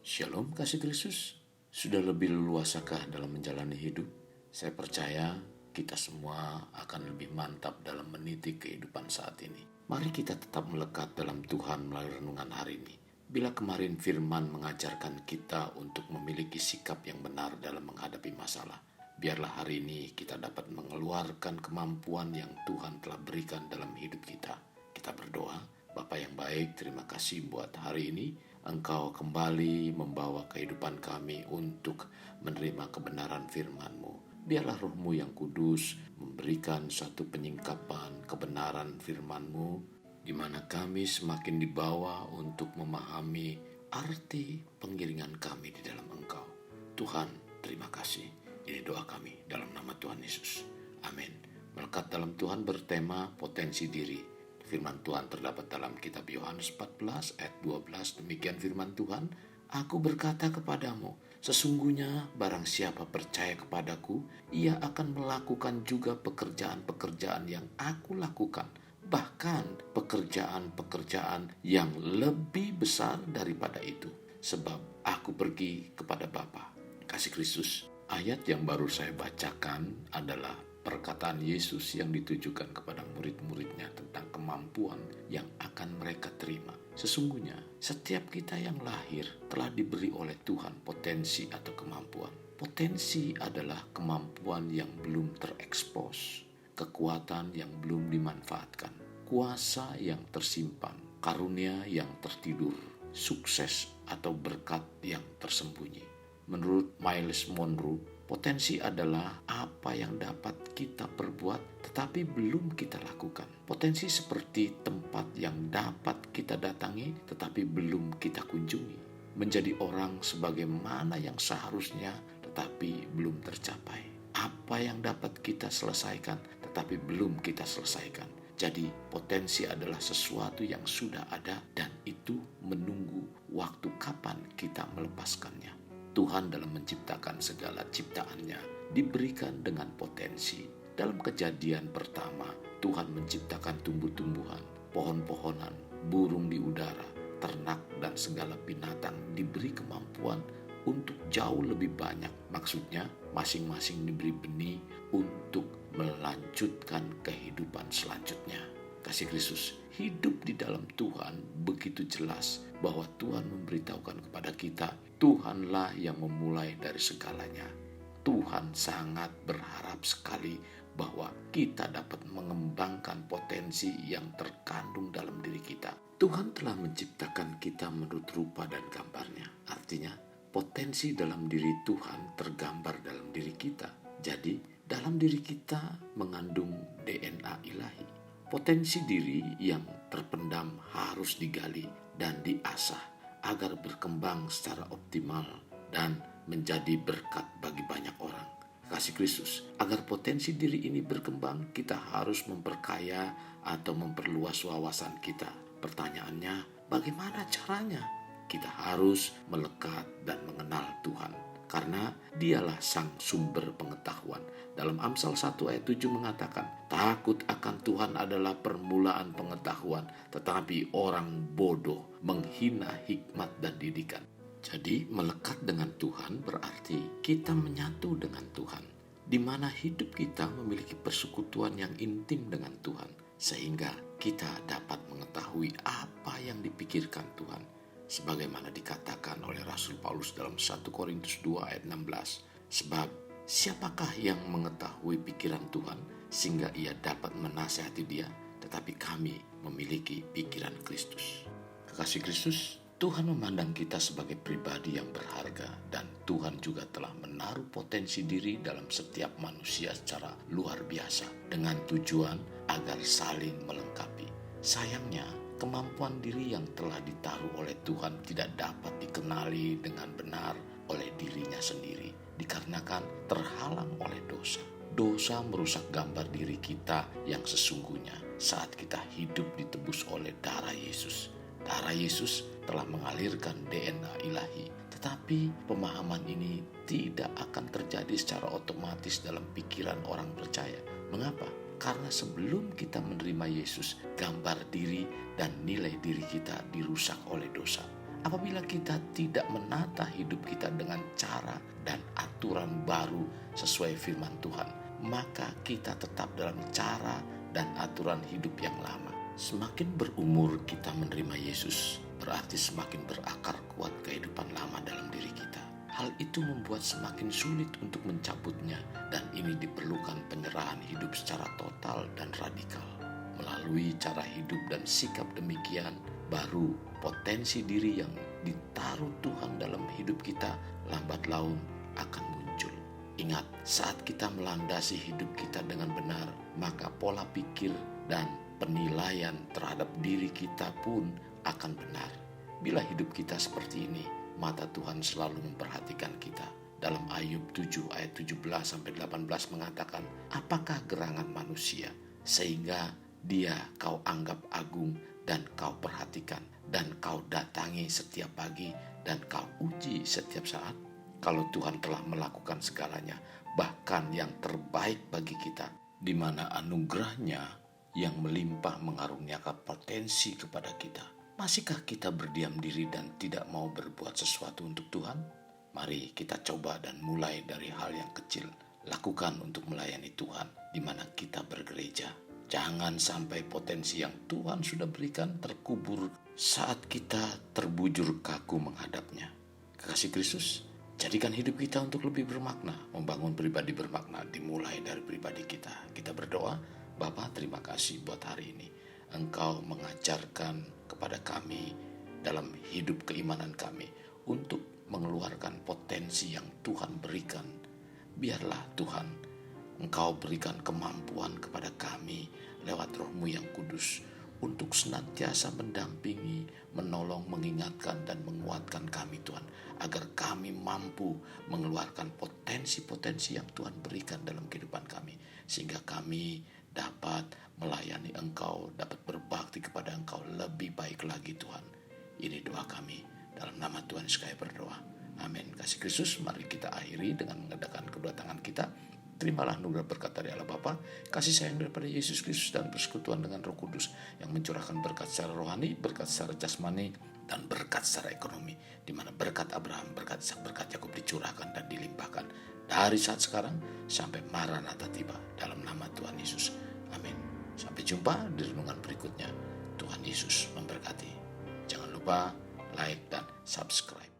Shalom kasih Kristus. Sudah lebih leluasakah dalam menjalani hidup? Saya percaya kita semua akan lebih mantap dalam meniti kehidupan saat ini. Mari kita tetap melekat dalam Tuhan melalui renungan hari ini. Bila kemarin firman mengajarkan kita untuk memiliki sikap yang benar dalam menghadapi masalah, biarlah hari ini kita dapat mengeluarkan kemampuan yang Tuhan telah berikan dalam hidup kita. Kita berdoa. Bapa yang baik, terima kasih buat hari ini. Engkau kembali membawa kehidupan kami untuk menerima kebenaran firman-Mu. Biarlah Roh-Mu yang kudus memberikan suatu penyingkapan kebenaran firman-Mu, di mana kami semakin dibawa untuk memahami arti pengiringan kami di dalam Engkau. Tuhan, terima kasih. Ini doa kami dalam nama Tuhan Yesus. Amin. Melekat dalam Tuhan bertema potensi diri. Firman Tuhan terdapat dalam kitab Yohanes 14 ayat 12. Demikian firman Tuhan, Aku berkata kepadamu, sesungguhnya barang siapa percaya kepadaku, ia akan melakukan juga pekerjaan-pekerjaan yang aku lakukan. Bahkan pekerjaan-pekerjaan yang lebih besar daripada itu. Sebab aku pergi kepada Bapa. Kasih Kristus, ayat yang baru saya bacakan adalah perkataan Yesus yang ditujukan kepada murid-muridnya tentang kemampuan yang akan mereka terima. Sesungguhnya setiap kita yang lahir telah diberi oleh Tuhan potensi atau kemampuan. Potensi adalah kemampuan yang belum terekspos, kekuatan yang belum dimanfaatkan, kuasa yang tersimpan, karunia yang tertidur, sukses atau berkat yang tersembunyi. Menurut Myles Monroe, potensi adalah apa yang dapat kita perbuat tetapi belum kita lakukan. Potensi seperti tempat yang dapat kita datangi tetapi belum kita kunjungi. Menjadi orang sebagaimana yang seharusnya tetapi belum tercapai. Apa yang dapat kita selesaikan tetapi belum kita selesaikan. Jadi potensi adalah sesuatu yang sudah ada dan itu menunggu waktu kapan kita melepaskannya. Tuhan dalam menciptakan segala ciptaannya diberikan dengan potensi. Dalam Kejadian pertama, Tuhan menciptakan tumbuh-tumbuhan, pohon-pohonan, burung di udara, ternak dan segala binatang diberi kemampuan untuk jauh lebih banyak. Maksudnya masing-masing diberi benih untuk melanjutkan kehidupan selanjutnya. Kasih Kristus, hidup di dalam Tuhan begitu jelas bahwa Tuhan memberitahukan kepada kita, Tuhanlah yang memulai dari segalanya. Tuhan sangat berharap sekali bahwa kita dapat mengembangkan potensi yang terkandung dalam diri kita. Tuhan telah menciptakan kita menurut rupa dan gambarnya. Artinya, potensi dalam diri Tuhan tergambar dalam diri kita. Jadi, dalam diri kita mengandung DNA ilahi. Potensi diri yang terpendam harus digali dan diasah agar berkembang secara optimal dan menjadi berkat bagi banyak orang. Kasih Kristus, agar potensi diri ini berkembang, kita harus memperkaya atau memperluas wawasan kita. Pertanyaannya, bagaimana caranya? Kita harus melekat dan mengenal Tuhan. Karena dialah sang sumber pengetahuan. Dalam Amsal 1 ayat 7 mengatakan, takut akan Tuhan adalah permulaan pengetahuan, tetapi orang bodoh menghina hikmat dan didikan. Jadi melekat dengan Tuhan berarti kita menyatu dengan Tuhan, di mana hidup kita memiliki persekutuan yang intim dengan Tuhan, sehingga kita dapat mengetahui apa yang dipikirkan Tuhan. Sebagaimana dikatakan oleh Rasul Paulus dalam 1 Korintus 2 ayat 16. Sebab siapakah yang mengetahui pikiran Tuhan sehingga ia dapat menasihati dia? Tetapi kami memiliki pikiran Kristus. Kekasih Kristus, Tuhan memandang kita sebagai pribadi yang berharga dan Tuhan juga telah menaruh potensi diri dalam setiap manusia secara luar biasa dengan tujuan agar saling melengkapi. Sayangnya, kemampuan diri yang telah ditaruh oleh Tuhan tidak dapat dikenali dengan benar oleh dirinya sendiri, dikarenakan terhalang oleh dosa. Dosa merusak gambar diri kita yang sesungguhnya saat kita hidup ditebus oleh darah Yesus. Darah Yesus telah mengalirkan DNA ilahi, tetapi pemahaman ini tidak akan terjadi secara otomatis dalam pikiran orang percaya. Mengapa? Karena sebelum kita menerima Yesus, gambar diri dan nilai diri kita dirusak oleh dosa. Apabila kita tidak menata hidup kita dengan cara dan aturan baru sesuai firman Tuhan, maka kita tetap dalam cara dan aturan hidup yang lama. Semakin berumur kita menerima Yesus, berarti semakin berakar kuat kehidupan lama dalam diri kita. Hal itu membuat semakin sulit untuk mencabutnya, dan ini diperlukan penyerahan hidup secara total dan radikal. Melalui cara hidup dan sikap demikian, baru potensi diri yang ditaruh Tuhan dalam hidup kita lambat laun akan muncul. Ingat, saat kita melandasi hidup kita dengan benar, maka pola pikir dan penilaian terhadap diri kita pun akan benar. Bila hidup kita seperti ini, mata Tuhan selalu memperhatikan kita. Dalam Ayub 7 ayat 17-18 mengatakan, apakah gerangan manusia sehingga dia kau anggap agung dan kau perhatikan dan kau datangi setiap pagi dan kau uji setiap saat? Kalau Tuhan telah melakukan segalanya, bahkan yang terbaik bagi kita, di mana anugerahnya yang melimpah mengaruniakan potensi kepada kita, masihkah kita berdiam diri dan tidak mau berbuat sesuatu untuk Tuhan? Mari kita coba dan mulai dari hal yang kecil. Lakukan untuk melayani Tuhan di mana kita bergereja. Jangan sampai potensi yang Tuhan sudah berikan terkubur saat kita terbujur kaku menghadapnya. Kekasih Kristus, jadikan hidup kita untuk lebih bermakna. Membangun pribadi bermakna dimulai dari pribadi kita. Kita berdoa, Bapa, terima kasih buat hari ini. Engkau mengajarkan kepada kami dalam hidup keimanan kami untuk mengeluarkan potensi yang Tuhan berikan. Biarlah Tuhan, Engkau berikan kemampuan kepada kami lewat Roh-Mu yang kudus untuk senantiasa mendampingi, menolong, mengingatkan, dan menguatkan kami Tuhan, agar kami mampu mengeluarkan potensi-potensi yang Tuhan berikan dalam kehidupan kami, sehingga kami dapat melayani Engkau, dapat berbakti kepada Engkau lebih baik lagi Tuhan. Ini doa kami, dalam nama Tuhan Yesus kami berdoa. Amin. Kasih Kristus, mari kita akhiri dengan mengadakan kedua tangan kita. Terimalah anugerah berkat dari Allah Bapa, kasih sayang daripada Yesus Kristus, dan persekutuan dengan Roh Kudus yang mencurahkan berkat secara rohani, berkat secara jasmani, dan berkat secara ekonomi, di mana berkat Abraham, berkat Ishak, berkat Yakub dicurahkan dan dilimpahkan dari saat sekarang sampai Maranatha tiba, dalam nama Tuhan Yesus. Amin. Sampai jumpa di renungan berikutnya. Tuhan Yesus memberkati. Jangan lupa like dan subscribe.